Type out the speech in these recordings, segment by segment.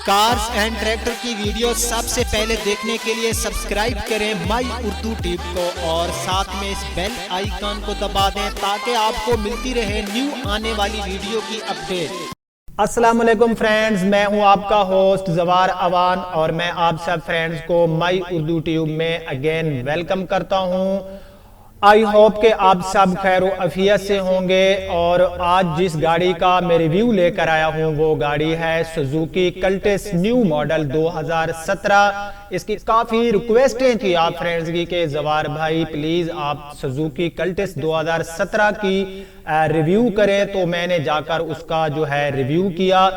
Cars and tractor की video सबसे पहले देखने के लिए सब्सक्राइब करें माई उर्दू टिप को और साथ में इस बेल आइकन को दबा दें ताकि आपको मिलती रहे न्यू आने वाली वीडियो की अपडेट। अस्सलाम वालेकुम फ्रेंड्स, मैं हूं आपका होस्ट जवार अवान और मैं आप सब फ्रेंड्स को माई उर्दू ट्यूब में अगेन वेलकम करता हूं। आई होप कि आप सब खैर अफियत से होंगे और आज जिस गाड़ी का मैं रिव्यू लेकर आया हूं वो गाड़ी है सुजुकी कल्टिस न्यू मॉडल 2017। इसकी काफ़ी रिक्वेस्टें थी आप फ्रेंड्स की कि जवार भाई प्लीज़ आप सुजुकी कल्टिस 2017 की रिव्यू करें, तो मैंने जाकर उसका जो है रिव्यू किया।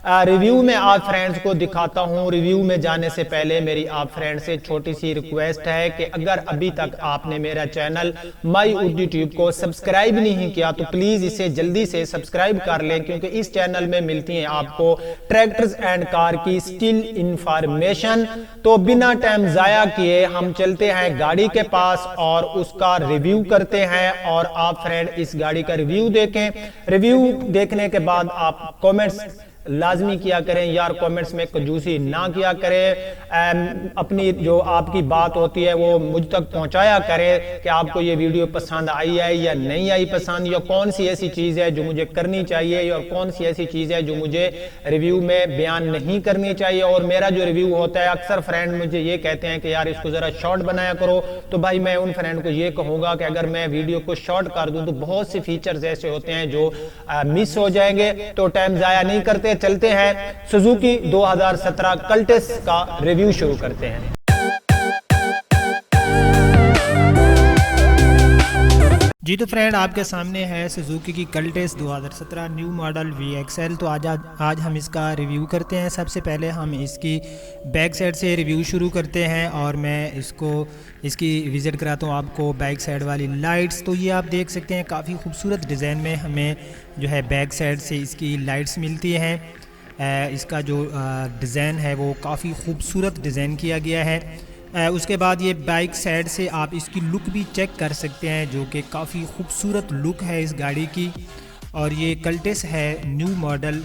रिव्यू में आप फ्रेंड्स को दिखाता हूं। रिव्यू में जाने से पहले मेरी आप फ्रेंड्स से छोटी सी रिक्वेस्ट है कि अगर अभी तक आपने मेरा चैनल माई उर्दू ट्यूब को सब्सक्राइब नहीं किया तो प्लीज इसे जल्दी से सब्सक्राइब कर लें, क्योंकि इस चैनल में मिलती है आपको ट्रैक्टर्स एंड कार की स्टिल इंफॉर्मेशन। तो बिना टाइम जाया किए हम चलते हैं गाड़ी के पास और उसका रिव्यू करते हैं और आप फ्रेंड इस गाड़ी का रिव्यू देखें। रिव्यू देखने के बाद आप कमेंट्स लाजमी किया करें यार, कमेंट्स में कंजूसी ना किया करें। अपनी जो आपकी बात होती है वो मुझ तक पहुंचाया करें कि आपको ये वीडियो पसंद आई है या नहीं आई पसंद, या कौन सी ऐसी चीज़ है जो मुझे करनी चाहिए और कौन सी ऐसी चीज़ है जो मुझे रिव्यू में बयान नहीं करनी चाहिए। और मेरा जो रिव्यू होता है अक्सर फ्रेंड मुझे ये कहते हैं कि यार इसको ज़रा शॉर्ट बनाया करो, तो भाई मैं उन फ्रेंड को ये कहूँगा कि अगर मैं वीडियो को शॉर्ट कर दूँ तो बहुत से फीचर्स ऐसे होते हैं जो मिस हो जाएंगे, तो टाइम ज़ाया नहीं करते। चलते हैं सुजुकी 2017 कल्टिस का रिव्यू शुरू करते हैं। जी तो फ्रेंड आपके सामने है सुजुकी की कल्टिस 2017 न्यू मॉडल VXL। तो आज हम इसका रिव्यू करते हैं। सबसे पहले हम इसकी बैक साइड से रिव्यू शुरू करते हैं और मैं इसकी विज़िट कराता हूँ आपको बैक साइड वाली लाइट्स। तो ये आप देख सकते हैं काफ़ी खूबसूरत डिज़ाइन में हमें जो है बैक साइड से इसकी लाइट्स मिलती हैं। इसका जो डिज़ाइन है वो काफ़ी खूबसूरत डिज़ाइन किया गया है। उसके बाद ये बाइक साइड से आप इसकी लुक भी चेक कर सकते हैं जो कि काफ़ी खूबसूरत लुक है इस गाड़ी की। और ये कल्टिस है न्यू मॉडल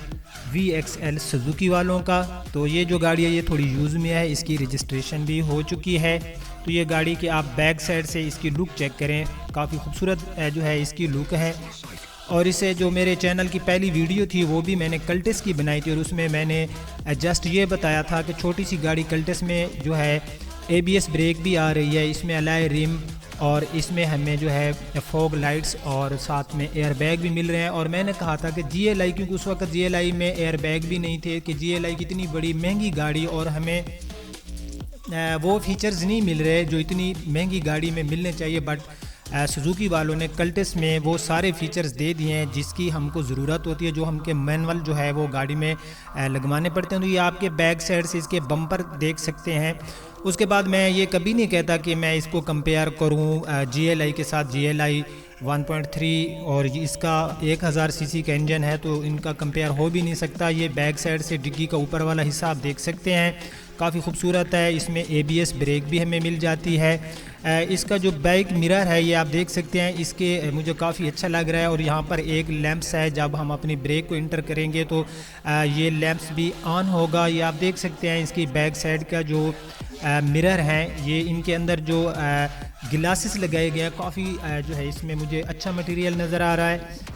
VXL सुजुकी वालों का। तो ये जो गाड़ी है ये थोड़ी यूज़ में है, इसकी रजिस्ट्रेशन भी हो चुकी है। तो ये गाड़ी की आप बैक साइड से इसकी लुक चेक करें, काफ़ी खूबसूरत जो है इसकी लुक है। और इसे जो मेरे चैनल की पहली वीडियो थी वो भी मैंने कल्टिस की बनाई थी और उसमें मैंने जस्ट ये बताया था कि छोटी सी गाड़ी कल्टिस में जो है ABS ब्रेक भी आ रही है, इसमें अलॉय रिम और इसमें हमें जो है फॉग लाइट्स और साथ में एयर बैग भी मिल रहे हैं। और मैंने कहा था कि GLI, क्योंकि उस वक्त GLI में एयर बैग भी नहीं थे, कि GLI की इतनी बड़ी महंगी गाड़ी और हमें वो फीचर्स नहीं मिल रहे जो इतनी महंगी गाड़ी में मिलने चाहिए। बट सुजुकी वालों ने कल्टिस में वो सारे फीचर्स दे दिए हैं जिसकी हमको ज़रूरत होती है, जो हमके मैनुअल जो है वो गाड़ी में लगवाने पड़ते हैं। तो ये आपके बैक साइड से इसके बम्पर देख सकते हैं। उसके बाद मैं ये कभी नहीं कहता कि मैं इसको कंपेयर करूं GLI के साथ। GLI 1.3 और इसका 1000 सीसी का इंजन है, तो इनका कंपेयर हो भी नहीं सकता। ये बैक साइड से डिग्गी का ऊपर वाला हिस्सा आप देख सकते हैं, काफ़ी खूबसूरत है। इसमें ABS ब्रेक भी हमें मिल जाती है। इसका जो बैक मिरर है ये आप देख सकते हैं, इसके मुझे काफ़ी अच्छा लग रहा है। और यहाँ पर एक लैंप्स है, जब हम अपनी ब्रेक को इंटर करेंगे तो ये लैंप्स भी ऑन होगा। ये आप देख सकते हैं इसकी बैक साइड का जो मिरर हैं, ये इनके अंदर जो ग्लासेस लगाए गए हैं, काफ़ी जो है इसमें मुझे अच्छा मटेरियल नज़र आ रहा है।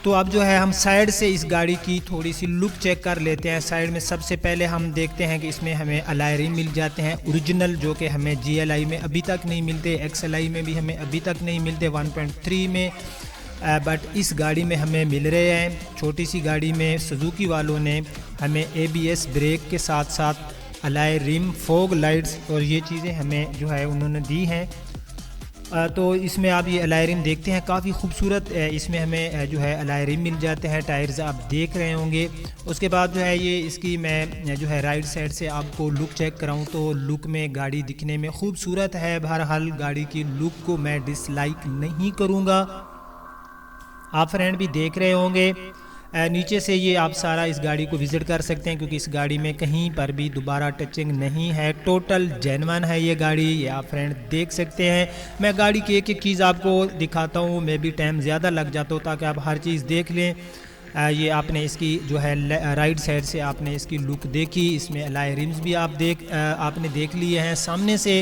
तो अब जो है हम साइड से इस गाड़ी की थोड़ी सी लुक चेक कर लेते हैं। साइड में सबसे पहले हम देखते हैं कि इसमें हमें अलॉय रिम मिल जाते हैं ओरिजिनल, जो कि हमें GLI में अभी तक नहीं मिलते, XLI में भी हमें अभी तक नहीं मिलते 1.3 में, बट इस गाड़ी में हमें मिल रहे हैं। छोटी सी गाड़ी में सुजुकी वालों ने हमें ABS ब्रेक के साथ साथ अलॉय रिम, फॉग लाइट्स और ये चीज़ें हमें जो है उन्होंने दी हैं। तो इसमें आप ये अलॉय रिम देखते हैं, काफ़ी खूबसूरत इसमें हमें जो है अलॉय रिम मिल जाते हैं। टायर्स आप देख रहे होंगे। उसके बाद जो है ये इसकी मैं जो है राइट साइड से आपको लुक चेक कराऊं तो लुक में गाड़ी दिखने में खूबसूरत है। बहरहाल गाड़ी की लुक को मैं डिसलाइक नहीं करूँगा, आप फ्रेंड भी देख रहे होंगे। नीचे से ये आप सारा इस गाड़ी को विज़िट कर सकते हैं, क्योंकि इस गाड़ी में कहीं पर भी दोबारा टचिंग नहीं है, टोटल जेन्युइन है ये गाड़ी। ये आप फ्रेंड देख सकते हैं। मैं गाड़ी की एक एक चीज़ आपको दिखाता हूँ, मैं भी टाइम ज़्यादा लग जाता हूँ ताकि आप हर चीज़ देख लें। ये आपने इसकी जो है राइट साइड से आपने इसकी लुक देखी। इसमें अलॉय रिम्स भी आपने देख लिए हैं। सामने से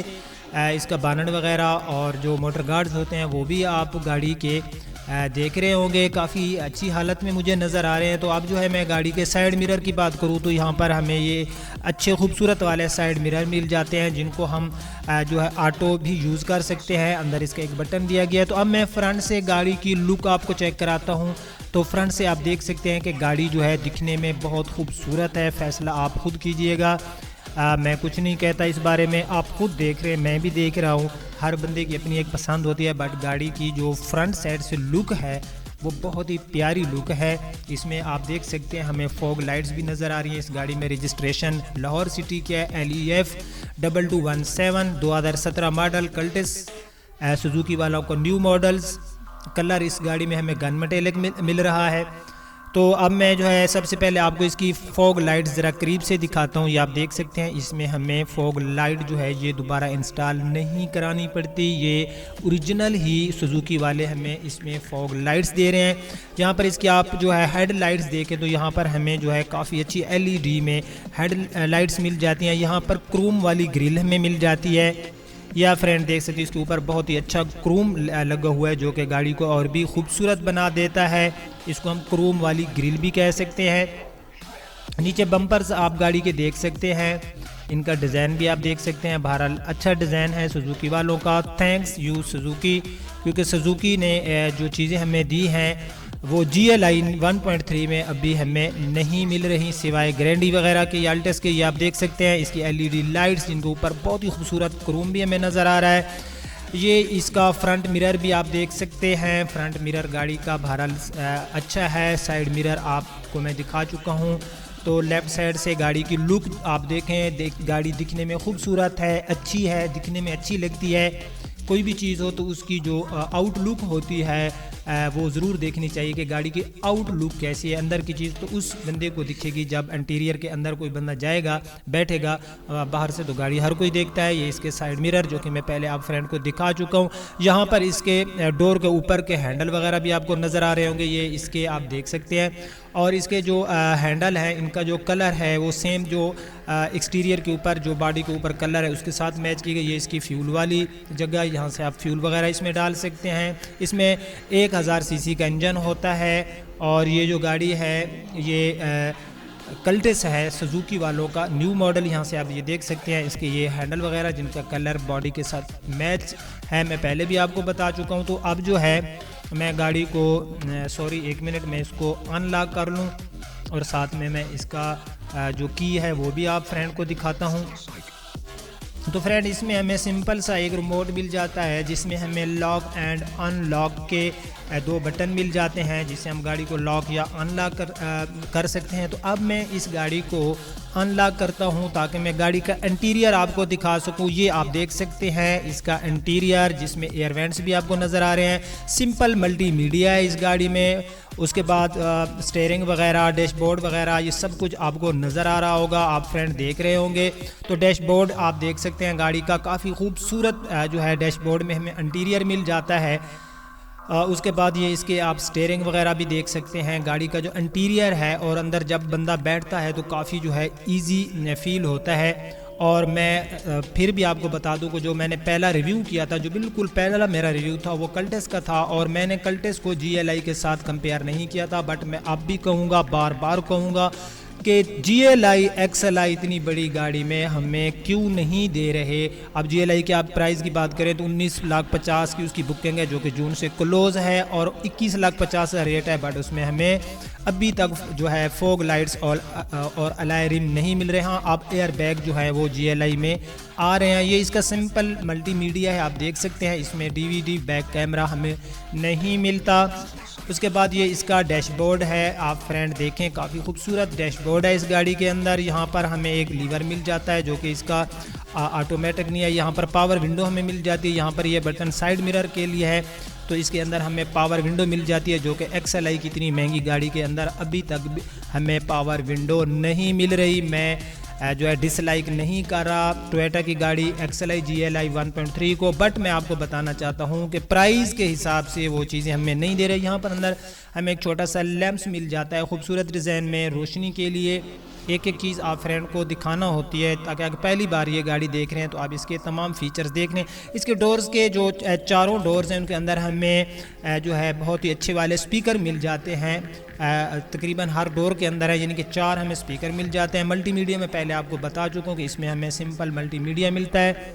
इसका बानट वगैरह और जो मोटर गार्ड्स होते हैं वो भी आप गाड़ी के देख रहे होंगे, काफ़ी अच्छी हालत में मुझे नज़र आ रहे हैं। तो अब जो है मैं गाड़ी के साइड मिरर की बात करूँ तो यहाँ पर हमें ये अच्छे खूबसूरत वाले साइड मिरर मिल जाते हैं, जिनको हम जो है ऑटो भी यूज़ कर सकते हैं। अंदर इसका एक बटन दिया गया है। तो अब मैं फ्रंट से गाड़ी की लुक आपको चेक कराता हूँ। तो फ्रंट से आप देख सकते हैं कि गाड़ी जो है दिखने में बहुत खूबसूरत है। फैसला आप खुद कीजिएगा, मैं कुछ नहीं कहता इस बारे में, आप खुद देख रहे हैं, मैं भी देख रहा हूँ। हर बंदे की अपनी एक पसंद होती है, बट गाड़ी की जो फ्रंट साइड से लुक है वो बहुत ही प्यारी लुक है। इसमें आप देख सकते हैं हमें फॉग लाइट्स भी नज़र आ रही हैं। इस गाड़ी में रजिस्ट्रेशन लाहौर सिटी का है, LEF 2217 2017 मॉडल कल्टेस सुजुकी वालों को न्यू मॉडल्स। कलर इस गाड़ी में हमें गन मेटेलिक मिल रहा है। तो अब मैं जो है सबसे पहले आपको इसकी फॉग लाइट ज़रा करीब से दिखाता हूँ। ये आप देख सकते हैं इसमें हमें फॉग लाइट जो है ये दोबारा इंस्टॉल नहीं करानी पड़ती, ये ओरिजिनल ही सुजुकी वाले हमें इसमें फॉग लाइट्स दे रहे हैं। यहाँ पर इसकी आप जो है हेड लाइट्स देखें तो यहाँ पर हमें जो है काफ़ी अच्छी LED में हेड लाइट्स मिल जाती हैं। यहाँ पर क्रोम वाली ग्रिल हमें मिल जाती है। या फ्रेंड देख सकते हैं इसके ऊपर बहुत ही अच्छा क्रोम लगा हुआ है, जो कि गाड़ी को और भी खूबसूरत बना देता है। इसको हम क्रोम वाली ग्रिल भी कह सकते हैं। नीचे बम्पर्स आप गाड़ी के देख सकते हैं, इनका डिज़ाइन भी आप देख सकते हैं। बहरहाल अच्छा डिज़ाइन है सुजुकी वालों का। थैंक्स यू सुजुकी, क्योंकि सुजुकी ने जो चीज़ें हमें दी हैं वो GLI 1.3 में अभी हमें नहीं मिल रही, सिवाय ग्रैंडी वगैरह के, याल्टस के। ये आप देख सकते हैं इसकी LED लाइट्स, जिनके ऊपर बहुत ही खूबसूरत क्रोम भी हमें नज़र आ रहा है। ये इसका फ्रंट मिरर भी आप देख सकते हैं। फ्रंट मिरर गाड़ी का बहरहाल अच्छा है। साइड मिरर आपको मैं दिखा चुका हूँ। तो लेफ़्ट साइड से गाड़ी की लुक आप देखें, गाड़ी दिखने में खूबसूरत है, अच्छी है, दिखने में अच्छी लगती है। कोई भी चीज़ हो तो उसकी जो आउटलुक होती है वो ज़रूर देखनी चाहिए कि गाड़ी की आउटलुक कैसी है। अंदर की चीज़ तो उस बंदे को दिखेगी जब इंटीरियर के अंदर कोई बंदा जाएगा, बैठेगा। बाहर से तो गाड़ी हर कोई देखता है। ये इसके साइड मिरर जो कि मैं पहले आप फ्रेंड को दिखा चुका हूँ। यहाँ पर इसके डोर के ऊपर के हैंडल वगैरह भी आपको नज़र आ रहे होंगे, ये इसके आप देख सकते हैं। और इसके जो हैंडल है, इनका जो कलर है वो सेम जो एक्सटीरियर के ऊपर जो बॉडी के ऊपर कलर है उसके साथ मैच की गई। ये इसकी फ्यूल वाली जगह, यहाँ से आप फ्यूल वगैरह इसमें डाल सकते हैं। इसमें 1000 सीसी का इंजन होता है। और ये जो गाड़ी है ये कल्टेस है सुजुकी वालों का न्यू मॉडल। यहाँ से आप ये देख सकते हैं इसके ये हैंडल वगैरह, जिनका कलर बॉडी के साथ मैच है, मैं पहले भी आपको बता चुका हूँ। तो अब जो है मैं गाड़ी को एक मिनट में इसको अनलॉक कर लूँ, और साथ में मैं इसका जो की है वो भी आप फ्रेंड को दिखाता हूँ। तो फ्रेंड इसमें हमें सिंपल सा एक रिमोट मिल जाता है, जिसमें हमें लॉक एंड अनलॉक के 2 बटन मिल जाते हैं, जिससे हम गाड़ी को लॉक या अनलॉक कर सकते हैं। तो अब मैं इस गाड़ी को अनलॉक करता हूं ताकि मैं गाड़ी का इंटीरियर आपको दिखा सकूं। ये आप देख सकते हैं इसका इंटीरियर, जिसमें एयर वेंट्स भी आपको नज़र आ रहे हैं। सिंपल मल्टीमीडिया है इस गाड़ी में। उसके बाद स्टीयरिंग वगैरह, डैशबोर्ड वगैरह, ये सब कुछ आपको नज़र आ रहा होगा, आप फ्रेंड देख रहे होंगे। तो डैशबोर्ड आप देख सकते हैं गाड़ी का काफ़ी खूबसूरत जो है डैशबोर्ड में हमें इंटीरियर मिल जाता है। उसके बाद ये इसके आप स्टीयरिंग वगैरह भी देख सकते हैं। गाड़ी का जो इंटीरियर है और अंदर जब बंदा बैठता है तो काफ़ी जो है इजी फील होता है। और मैं फिर भी आपको बता दूं कि जो मैंने पहला रिव्यू किया था, जो बिल्कुल पहला मेरा रिव्यू था, वो कल्टेस का था। और मैंने कल्टेस को GLI के साथ कंपेयर नहीं किया था, बट मैं अब भी कहूँगा, बार बार कहूँगा कि GLI XLI इतनी बड़ी गाड़ी में हमें क्यों नहीं दे रहे। अब GLI के आप प्राइस की बात करें तो 19,50,000 की उसकी बुकिंग है, जो कि जून से क्लोज़ है, और 21,50,000 रेट है। बट उसमें हमें अभी तक जो है फॉग लाइट्स और अलॉय रिम नहीं मिल रहे हैं। आप एयर बैग जो है वो GLI में आ रहे हैं। ये इसका सिंपल मल्टीमीडिया है, आप देख सकते हैं। इसमें DVD बैक कैमरा हमें नहीं मिलता। उसके बाद ये इसका डैशबोर्ड है, आप फ्रेंड देखें, काफ़ी खूबसूरत डैशबोर्ड है इस गाड़ी के अंदर। यहाँ पर हमें एक लीवर मिल जाता है जो कि इसका ऑटोमेटिक नहीं है। यहाँ पर पावर विंडो हमें मिल जाती है। यहाँ पर ये बटन साइड मिरर के लिए है, तो इसके अंदर हमें पावर विंडो मिल जाती है, जो कि XLI की इतनी महंगी गाड़ी के अंदर अभी तक हमें पावर विंडो नहीं मिल रही। मैं जो है डिसलाइक नहीं कर रहा टोयोटा की गाड़ी XLI GLI 1.3 को, बट मैं आपको बताना चाहता हूं कि प्राइस के हिसाब से वो चीज़ें हमें नहीं दे रहे। यहाँ पर अंदर हमें एक छोटा सा लैंप्स मिल जाता है खूबसूरत डिज़ाइन में रोशनी के लिए। एक एक चीज़ आप फ्रेंड को दिखाना होती है ताकि अगर पहली बार ये गाड़ी देख रहे हैं तो आप इसके तमाम फ़ीचर्स देख लें। इसके डोर्स के जो चारों डोर्स हैं उनके अंदर हमें जो है बहुत ही अच्छे वाले स्पीकर मिल जाते हैं। तकरीबन हर डोर के अंदर है, यानी कि 4 हमें स्पीकर मिल जाते हैं। मल्टीमीडिया में पहले आपको बता चुका हूँ कि इसमें हमें सिंपल मल्टीमीडिया मिलता है।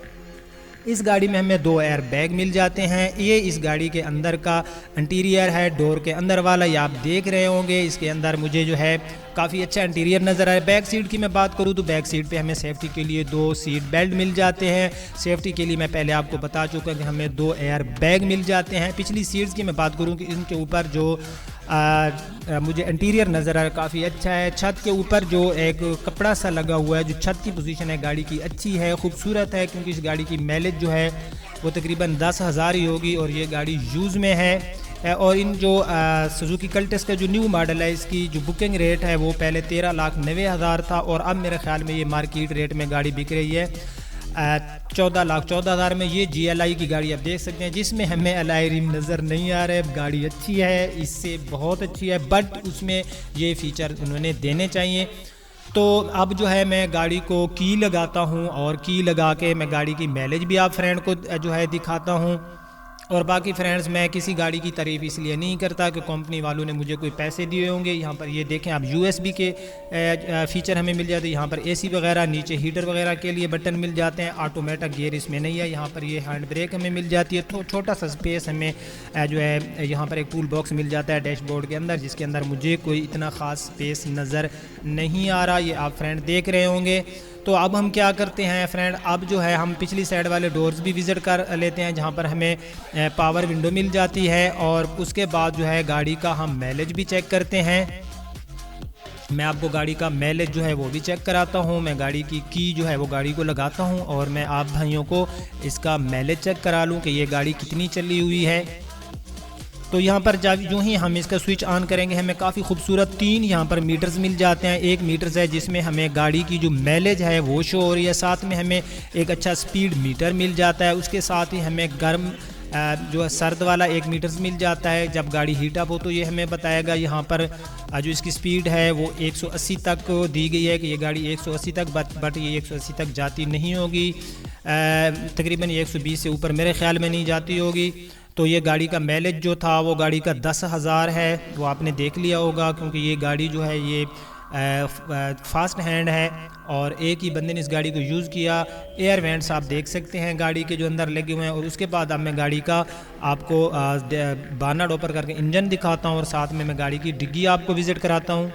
इस गाड़ी में हमें 2 एयर बैग मिल जाते हैं। ये इस गाड़ी के अंदर का इंटीरियर है, डोर के अंदर वाला, ये आप देख रहे होंगे। इसके अंदर मुझे जो है काफ़ी अच्छा इंटीरियर नज़र आ रहा है। बैक सीट की मैं बात करूँ तो बैक सीट पे हमें सेफ्टी के लिए 2 सीट बेल्ट मिल जाते हैं। सेफ्टी के लिए मैं पहले आपको बता चुका कि हमें 2 एयर बैग मिल जाते हैं। पिछली सीट्स की मैं बात करूँ कि इनके ऊपर जो मुझे इंटीरियर नज़र आ रहा है काफ़ी अच्छा है। छत के ऊपर जो एक कपड़ा सा लगा हुआ है, जो छत की पोजीशन है गाड़ी की अच्छी है, खूबसूरत है, क्योंकि इस गाड़ी की माइलेज जो है वो तकरीबन 10,000 ही होगी और ये गाड़ी यूज़ में है। और इन जो सुजुकी कल्टेस का जो न्यू मॉडल है इसकी जो बुकिंग रेट है वो पहले 13,90,000 था और अब मेरे ख्याल में ये मार्केट रेट में गाड़ी बिक रही है 14,14,000 में। ये GLI की गाड़ी आप देख सकते हैं जिसमें हमें एलॉय रिम नज़र नहीं आ रहा है। गाड़ी अच्छी है, इससे बहुत अच्छी है, बट उसमें ये फ़ीचर उन्होंने देने चाहिए। तो अब जो है मैं गाड़ी को की लगाता हूँ और की लगा के मैं गाड़ी की माइलेज भी आप फ्रेंड को जो है दिखाता हूँ। और बाकी फ्रेंड्स, मैं किसी गाड़ी की तारीफ़ इसलिए नहीं करता कि कंपनी वालों ने मुझे कोई पैसे दिए होंगे। यहाँ पर ये देखें आप USB के फ़ीचर हमें मिल जाते हैं। यहाँ पर AC वगैरह, नीचे हीटर वगैरह के लिए बटन मिल जाते हैं। ऑटोमेटिक गियर इसमें नहीं है। यहाँ पर ये हैंड ब्रेक हमें मिल जाती है। तो छोटा सा स्पेस हमें जो है यहाँ पर एक टूल बॉक्स मिल जाता है डैशबोर्ड के अंदर, जिसके अंदर मुझे कोई इतना ख़ास स्पेस नज़र नहीं आ रहा। ये आप फ्रेंड देख रहे होंगे। तो अब हम क्या करते हैं फ्रेंड, अब जो है हम पिछली साइड वाले डोर्स भी विज़िट कर लेते हैं जहाँ पर हमें पावर विंडो मिल जाती है। और उसके बाद जो है गाड़ी का हम माइलेज भी चेक करते हैं। मैं आपको गाड़ी का माइलेज जो है वो भी चेक कराता हूँ। मैं गाड़ी की जो है वो गाड़ी को लगाता हूँ और मैं आप भाइयों को इसका माइलेज चेक करा लूँ कि ये गाड़ी कितनी चली हुई है। तो यहाँ पर यूँ ही हम इसका स्विच ऑन करेंगे, हमें काफ़ी खूबसूरत 3 यहाँ पर मीटर्स मिल जाते हैं। एक मीटर्स है जिसमें हमें गाड़ी की जो माइलेज है वो शो हो रही है, साथ में हमें एक अच्छा स्पीड मीटर मिल जाता है। उसके साथ ही हमें गर्म जो है सर्द वाला 1 मीटर्स मिल जाता है। जब गाड़ी हीट अप हो तो ये हमें बताएगा। यहाँ पर जो इसकी स्पीड है वो 180 तक दी गई है कि ये गाड़ी 180 तक, बट ये 180 तक जाती नहीं होगी। तकरीबन ये 120 से ऊपर मेरे ख्याल में नहीं जाती होगी। तो ये गाड़ी का माइलेज जो था वो गाड़ी का 10,000 है, वो आपने देख लिया होगा, क्योंकि ये गाड़ी जो है ये फास्ट हैंड है और एक ही बंदे ने इस गाड़ी को यूज़ किया। एयर वेंट्स आप देख सकते हैं गाड़ी के जो अंदर लगे हुए हैं। और उसके बाद अब मैं गाड़ी का आपको बानट ओपन करके इंजन दिखाता हूँ और साथ में मैं गाड़ी की डिग्गी आपको विज़िट कराता हूँ।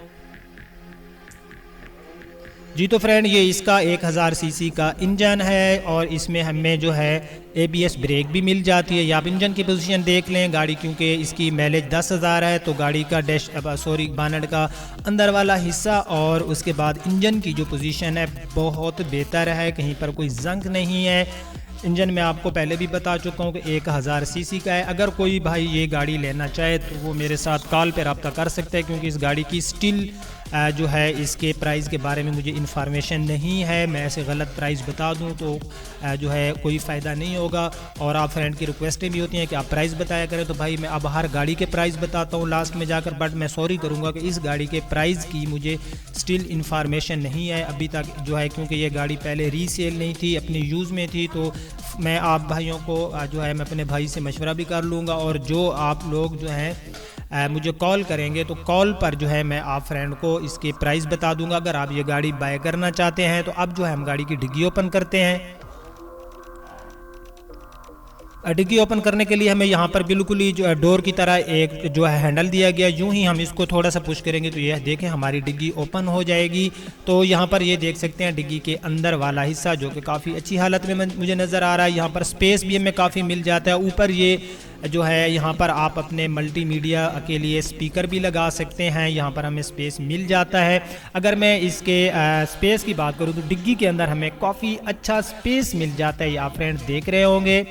जी तो फ्रेंड, ये इसका 1000 सीसी का इंजन है और इसमें हमें जो है ABS ब्रेक भी मिल जाती है। या आप इंजन की पोजीशन देख लें गाड़ी, क्योंकि इसकी माइलेज 10,000 है तो गाड़ी का बानट का अंदर वाला हिस्सा और उसके बाद इंजन की जो पोजीशन है बहुत बेहतर है, कहीं पर कोई जंग नहीं है। इंजन में आपको पहले भी बता चुका हूँ कि 1000 सीसी का है। अगर कोई भाई ये गाड़ी लेना चाहे तो वो मेरे साथ कॉल पर रब्ता कर सकते हैं, क्योंकि इस गाड़ी की स्टिल जो है इसके प्राइस के बारे में मुझे इन्फॉर्मेशन नहीं है। मैं ऐसे गलत प्राइस बता दूं तो जो है कोई फ़ायदा नहीं होगा। और आप फ्रेंड की रिक्वेस्टें भी होती हैं कि आप प्राइस बताया करें, तो भाई मैं अब हर गाड़ी के प्राइस बताता हूं लास्ट में जाकर, बट मैं सॉरी करूंगा कि इस गाड़ी के प्राइस की मुझे स्टिल इन्फॉर्मेशन नहीं है अभी तक जो है, क्योंकि ये गाड़ी पहले रीसेल नहीं थी, अपने यूज़ में थी। तो मैं आप भाइयों को जो है मैं अपने भाई से मशवरा भी कर लूँगा। और जो आप लोग जो हैं मुझे कॉल करेंगे तो कॉल पर जो है मैं आप फ्रेंड को इसके प्राइस बता दूंगा अगर आप ये गाड़ी बाय करना चाहते हैं। तो अब जो है हम गाड़ी की डिग्गी ओपन करते हैं। डिग्गी ओपन करने के लिए हमें यहाँ पर बिल्कुल ही जो है डोर की तरह एक जो है हैंडल दिया गया, यूं ही हम इसको थोड़ा सा पुश करेंगे तो यह देखें हमारी डिग्गी ओपन हो जाएगी। तो यहाँ पर ये देख सकते हैं डिग्गी के अंदर वाला हिस्सा जो कि काफ़ी अच्छी हालत में मुझे नज़र आ रहा है। यहाँ पर स्पेस भी हमें काफ़ी मिल जाता है। ऊपर ये जो है यहाँ पर आप अपने मल्टीमीडिया के लिए स्पीकर भी लगा सकते हैं, यहाँ पर हमें स्पेस मिल जाता है। अगर मैं इसके स्पेस की बात करूँ तो डिग्गी के अंदर हमें काफ़ी अच्छा स्पेस मिल जाता है। ये आप फ्रेंड देख रहे होंगे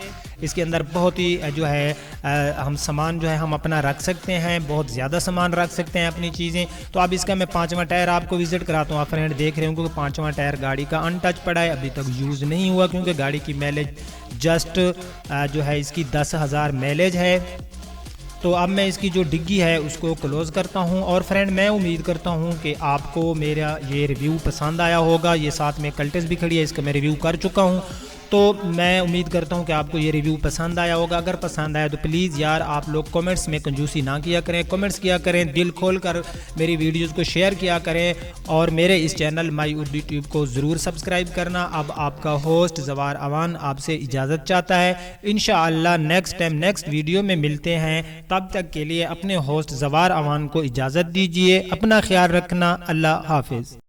इसके अंदर बहुत ही जो है हम सामान जो है हम अपना रख सकते हैं, बहुत ज़्यादा सामान रख सकते हैं अपनी चीज़ें। तो अब इसका मैं 5वां टायर आपको विज़िट कराता हूँ। आप फ्रेंड देख रहे होंगे कि 5वां टायर गाड़ी का अनटच पड़ा है, अभी तक यूज़ नहीं हुआ, क्योंकि गाड़ी की माइलेज जस्ट जो है इसकी 10,000 माइलेज है। तो अब मैं इसकी जो डिग्गी है उसको क्लोज़ करता हूँ। और फ्रेंड मैं उम्मीद करता हूँ कि आपको मेरा ये रिव्यू पसंद आया होगा। ये साथ में कल्टेस भी खड़ी है, इसका मैं रिव्यू कर चुका हूँ, तो मैं उम्मीद करता हूँ कि आपको ये रिव्यू पसंद आया होगा। अगर पसंद आया तो प्लीज़ यार आप लोग कमेंट्स में कंजूसी ना किया करें, कमेंट्स किया करें, दिल खोल कर मेरी वीडियोस को शेयर किया करें और मेरे इस चैनल माई उर्दू ट्यूब को ज़रूर सब्सक्राइब करना। अब आपका होस्ट ज़वार अवान आपसे इजाज़त चाहता है। इंशाअल्लाह नेक्स्ट टाइम नेक्स्ट वीडियो में मिलते हैं। तब तक के लिए अपने होस्ट ज़वार अवान को इजाज़त दीजिए। अपना ख्याल रखना। अल्लाह हाफिज़।